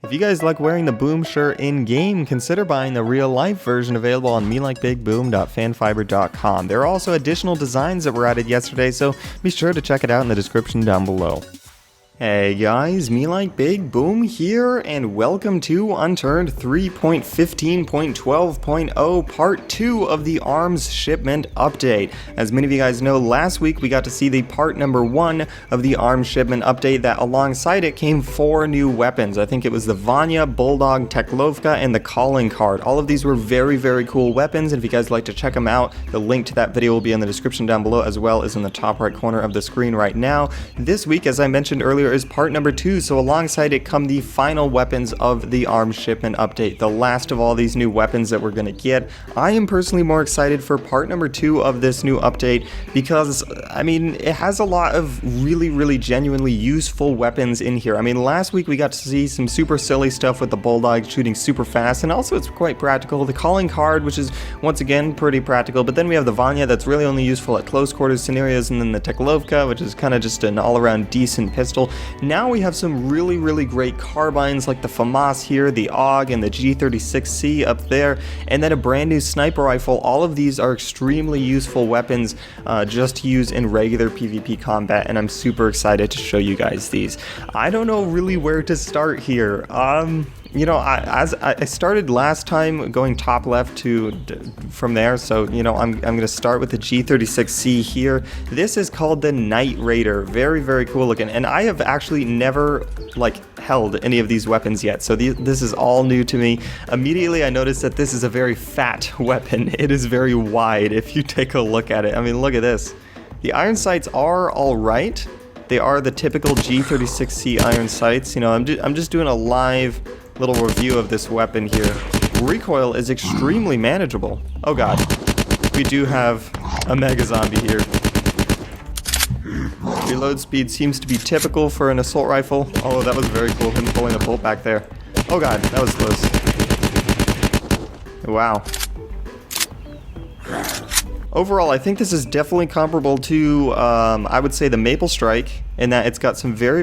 If you guys like wearing the Boom shirt in-game, consider buying the real-life version available on MeLikeBigBoom.fanfiber.com. There are also additional designs that were added yesterday, so be sure to check it out in the description down below. Hey guys, MeLikeBigBoom here, and welcome to Unturned 3.15.12.0 Part 2 of the ARMS Shipment Update. As many of you guys know, last week we got to see the part number 1 of the ARMS Shipment Update that alongside it came 4 new weapons. I think it was the Vanya, Bulldog, Teklovka, and the Calling Card. All of these were very, very cool weapons, and if you guys would like to check them out, the link to that video will be in the description down below as well as in the top right corner of the screen right now. This week, as I mentioned earlier, is part number 2, so alongside it come the final weapons of the ARMS Shipment Update, the last of all these new weapons that we're going to get. I am personally more excited for part number 2 of this new update because, I mean, it has a lot of really genuinely useful weapons in here. I mean, last week we got to see some super silly stuff with the Bulldog shooting super fast, and also it's quite practical. The Calling Card, which is once again pretty practical, but then we have the Vanya that's really only useful at close quarters scenarios, and then the Teklovka, which is kind of just an all-around decent pistol. Now we have some really great carbines like the FAMAS here, the AUG, and the G36C up there, and then a brand new sniper rifle. All of these are extremely useful weapons just to use in regular PvP combat, and I'm super excited to show you guys these. I don't know really where to start here. You know, as I started last time going top left from there, so, you know, I'm going to start with the G36C here. This is called the Nightraider. Very cool looking, and I have actually never, like, held any of these weapons yet, so this is all new to me. Immediately I noticed that this is a very fat weapon. It is very wide if you take a look at it. I mean, look at this. The iron sights are alright. They are the typical G36C iron sights. You know, I'm just doing a live little review of this weapon here. Recoil is extremely manageable. Oh god, we do have a mega zombie here. Reload speed seems to be typical for an assault rifle. Oh, that was very cool, him pulling a bolt back there. Oh god, that was close. Wow. Overall, I think this is definitely comparable to, I would say, the Maple Strike, in that it's got some very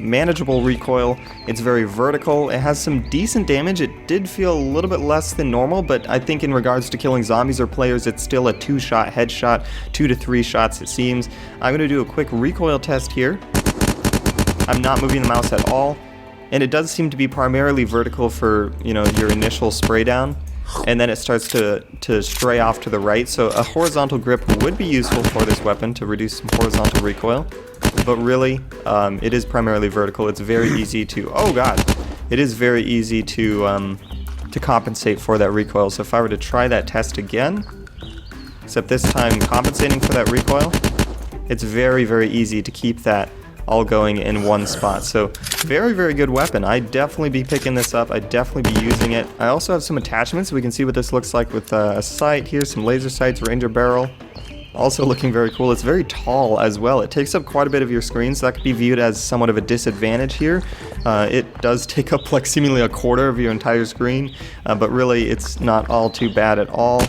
manageable recoil. It's very vertical. It has some decent damage. It did feel a little bit less than normal, but I think in regards to killing zombies or players, it's still a 2-shot headshot, 2 to 3 shots it seems. I'm going to do a quick recoil test here. I'm not moving the mouse at all, and it does seem to be primarily vertical for, you know, your initial spray down. And then it starts to stray off to the right, so a horizontal grip would be useful for this weapon to reduce some horizontal recoil, but really, it is primarily vertical. It's very easy to, oh god, it is very easy to compensate for that recoil. So if I were to try that test again, except this time compensating for that recoil, it's very easy to keep that all going in one spot. So very good weapon. I'd definitely be picking this up. I'd definitely be using it. I also have some attachments so we can see what this looks like with a sight here, some laser sights, ranger barrel. Also looking very cool. It's very tall as well. It takes up quite a bit of your screen, so that could be viewed as somewhat of a disadvantage here. It does take up like seemingly a quarter of your entire screen, but really it's not all too bad at all.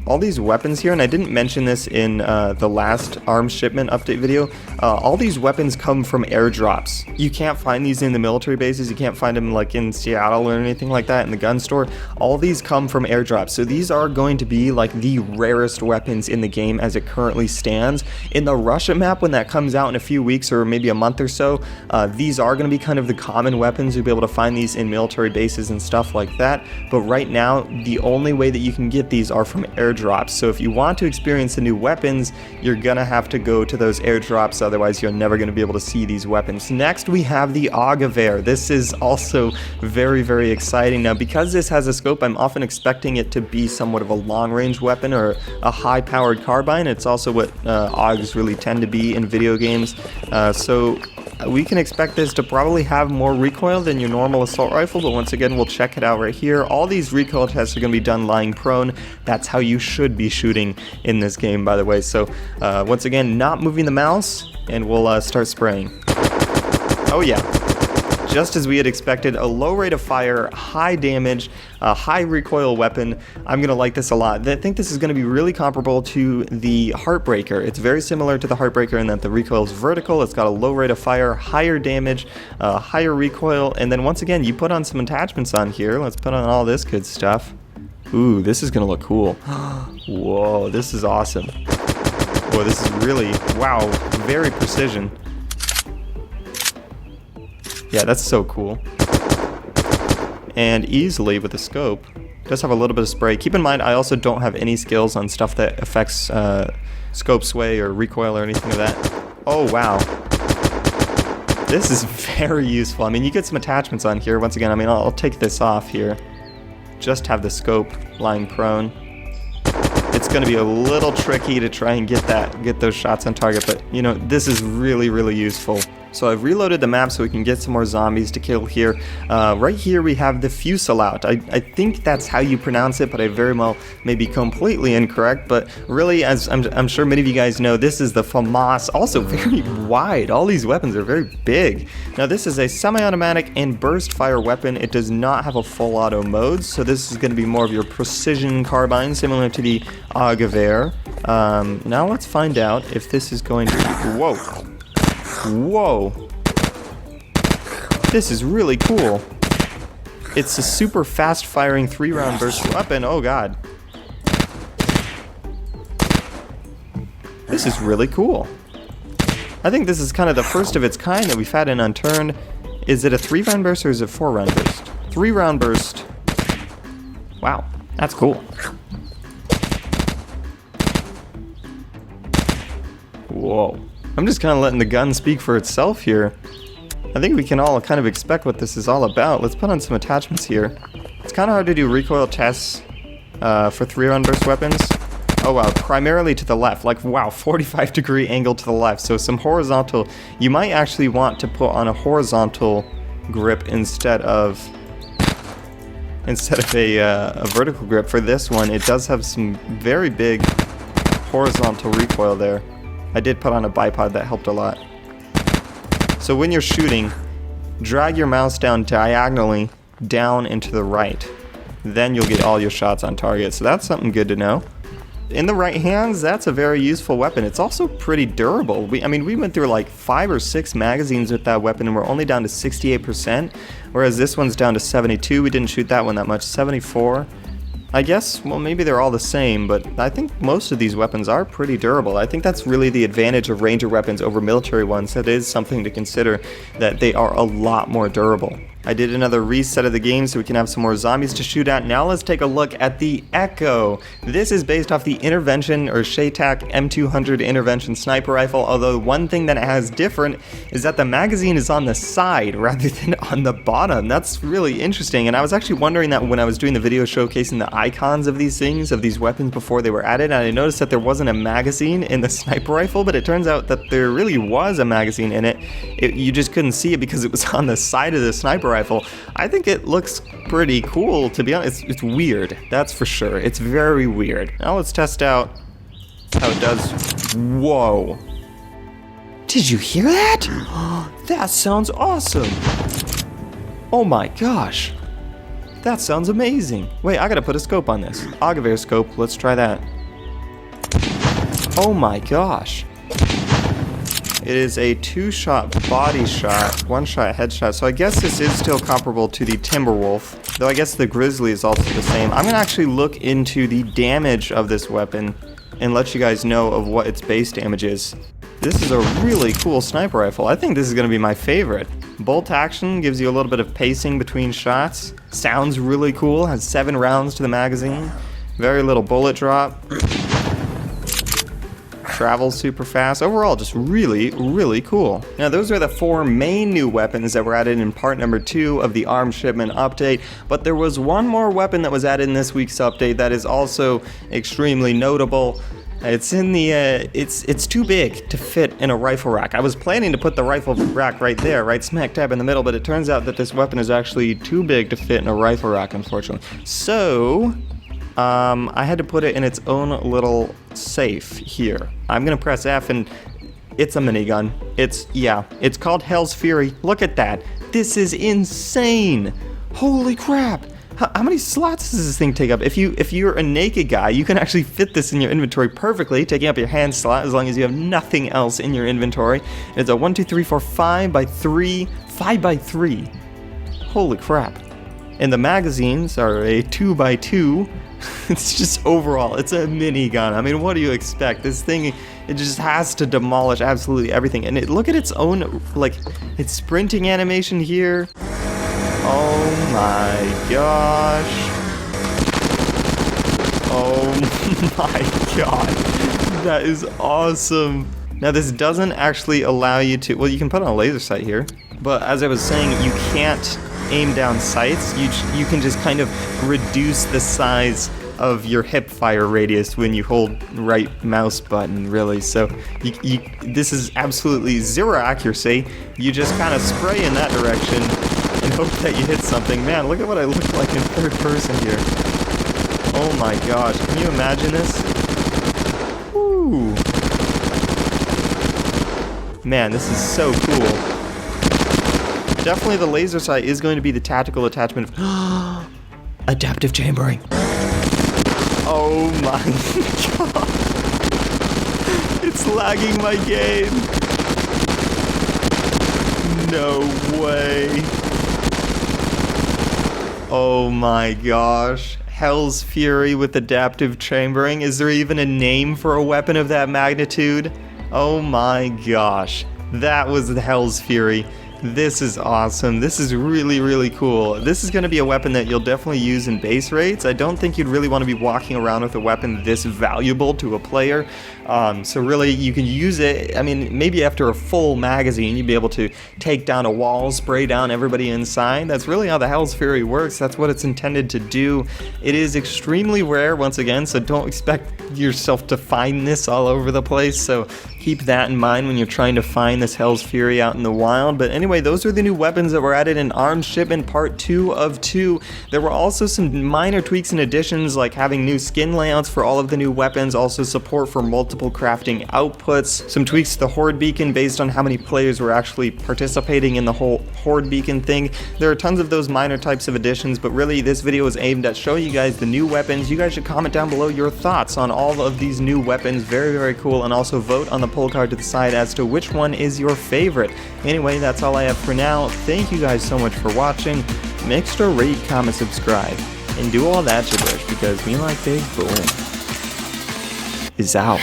All these weapons here, and I didn't mention this in the last ARMS Shipment Update video, all these weapons come from airdrops. You can't find these in the military bases, you can't find them like in Seattle or anything like that in the gun store. All these come from airdrops, so these are going to be like the rarest weapons in the game as it currently stands. In the Russia map, when that comes out in a few weeks or maybe a month or so, these are going to be kind of the common weapons. You'll be able to find these in military bases and stuff like that, but right now the only way that you can get these are from airdrops. So if you want to experience the new weapons, you're gonna have to go to those airdrops, otherwise you're never gonna be able to see these weapons. Next we have the Augewehr. This is also very exciting. Now because this has a scope, I'm often expecting it to be somewhat of a long-range weapon or a high-powered carbine. It's also what AUGs really tend to be in video games. So we can expect this to probably have more recoil than your normal assault rifle, but once again, we'll check it out right here. All these recoil tests are going to be done lying prone. That's how you should be shooting in this game, by the way. So once again, not moving the mouse, and we'll start spraying. Oh yeah, just as we had expected, a low rate of fire, high damage, a high recoil weapon. I'm gonna like this a lot. I think this is gonna be really comparable to the Heartbreaker. It's very similar to the Heartbreaker in that the recoil is vertical, it's got a low rate of fire, higher damage, higher recoil, and then once again, you put on some attachments on here. Let's put on all this good stuff. Ooh, this is gonna look cool. Whoa, this is awesome. Whoa, this is really, wow, very precision. Yeah, that's so cool. And easily with the scope. Does have a little bit of spray. Keep in mind, I also don't have any skills on stuff that affects scope sway or recoil or anything of that. Oh, wow. This is very useful. I mean, you get some attachments on here. Once again, I mean, I'll take this off here. Just have the scope lying prone. It's going to be a little tricky to try and get those shots on target, but you know, this is really, really useful. So I've reloaded the map so we can get some more zombies to kill here. Right here we have the Fusilaut. I think that's how you pronounce it, but I very well may be completely incorrect. But really, as I'm sure many of you guys know, this is the FAMAS, also very wide. All these weapons are very big. Now this is a semi-automatic and burst fire weapon. It does not have a full auto mode, so this is going to be more of your precision carbine, similar to the Augewehr. Now let's find out if this is going to... Whoa. Whoa. This is really cool. It's a super fast firing 3-round burst weapon. Oh god. This is really cool. I think this is kind of the first of its kind that we've had in Unturned. Is it a 3-round burst or is it 4-round burst? 3-round burst. Wow, that's cool. Whoa. I'm just kind of letting the gun speak for itself here. I think we can all kind of expect what this is all about. Let's put on some attachments here. It's kind of hard to do recoil tests for 3-round burst weapons. Oh wow, primarily to the left. Like wow, 45-degree angle to the left. So some horizontal. You might actually want to put on a horizontal grip instead of a vertical grip. For this one, it does have some very big horizontal recoil there. I did put on a bipod, that helped a lot. So when you're shooting, drag your mouse down diagonally down and to the right. Then you'll get all your shots on target. So that's something good to know. In the right hands, that's a very useful weapon. It's also pretty durable. I mean, we went through like 5 or 6 magazines with that weapon and we're only down to 68%, whereas this one's down to 72. We didn't shoot that one that much. 74. I guess, well, maybe they're all the same, but I think most of these weapons are pretty durable. I think that's really the advantage of ranger weapons over military ones. That is something to consider, that they are a lot more durable. I did another reset of the game so we can have some more zombies to shoot at. Now let's take a look at the Ekho. This is based off the Intervention or SATA M200 Intervention sniper rifle, although one thing that it has different is that the magazine is on the side rather than on the bottom. That's really interesting, and I was actually wondering that when I was doing the video showcasing the icons of these things, of these weapons before they were added, and I noticed that there wasn't a magazine in the sniper rifle, but it turns out that there really was a magazine in it. You just couldn't see it because it was on the side of the sniper rifle. I think it looks pretty cool, to be honest. It's weird, that's for sure. It's very weird. Now let's test out how it does. Whoa. Did you hear that? That sounds awesome. Oh my gosh. That sounds amazing. Wait, I gotta put a scope on this. Augewehr scope, let's try that. Oh my gosh. It is a 2-shot body shot, 1-shot headshot, so I guess this is still comparable to the Timberwolf, though I guess the Grizzly is also the same. I'm going to actually look into the damage of this weapon and let you guys know of what its base damage is. This is a really cool sniper rifle. I think this is going to be my favorite. Bolt action gives you a little bit of pacing between shots. Sounds really cool, has 7 rounds to the magazine. Very little bullet drop. Travels super fast. Overall, just really, really cool. Now, those are the 4 main new weapons that were added in part number 2 of the ARM shipment update, but there was one more weapon that was added in this week's update that is also extremely notable. It's in the, it's too big to fit in a rifle rack. I was planning to put the rifle rack right there, right smack dab in the middle, but it turns out that this weapon is actually too big to fit in a rifle rack, unfortunately. So, I had to put it in its own little safe here. I'm gonna press F and it's a minigun. It's called Hell's Fury. Look at that. This is insane. Holy crap. How many slots does this thing take up? If you're a naked guy, you can actually fit this in your inventory perfectly, taking up your hand slot as long as you have nothing else in your inventory. It's a 1, 2, 3, 4, 5 by 3, 5 by 3. Holy crap. And the magazines are a 2 by 2. It's just overall, it's a minigun. I mean, what do you expect? This thing, it just has to demolish absolutely everything. And look at its own, like, its sprinting animation here. Oh my gosh. Oh my god. That is awesome. Now this doesn't actually allow you to, well, you can put on a laser sight here, but as I was saying, you can't aim down sights. You can just kind of reduce the size of your hip fire radius when you hold right mouse button, really. So this is absolutely zero accuracy. You just kind of spray in that direction and hope that you hit something. Man, look at what I look like in third person here. Oh my gosh, can you imagine this? Woo! Man, this is so cool. Definitely the laser sight is going to be the tactical attachment of adaptive chambering. Oh my god. It's lagging my game. No way. Oh my gosh. Hell's Fury with adaptive chambering. Is there even a name for a weapon of that magnitude? Oh my gosh. That was the Hell's Fury. This is awesome. This is really, really cool. This is going to be a weapon that you'll definitely use in base raids. I don't think you'd really want to be walking around with a weapon this valuable to a player. So really, you can use it, I mean, maybe after a full magazine, you'd be able to take down a wall, spray down everybody inside. That's really how the Hell's Fury works. That's what it's intended to do. It is extremely rare, once again, so don't expect yourself to find this all over the place. So keep that in mind when you're trying to find this Hell's Fury out in the wild. But anyway, those are the new weapons that were added in ARMS Shipment Part 2 of 2. There were also some minor tweaks and additions, like having new skin layouts for all of the new weapons, also support for multiple crafting outputs, some tweaks to the Horde Beacon based on how many players were actually participating in the whole Horde Beacon thing. There are tons of those minor types of additions, but really this video is aimed at showing you guys the new weapons. You guys should comment down below your thoughts on all of these new weapons. Very, very cool. And also vote on the poll card to the side as to which one is your favorite. Anyway, that's all I have for now. Thank you guys so much for watching. Make sure to rate, comment, subscribe, and do all that gibberish because MeLikeBigBoom is out.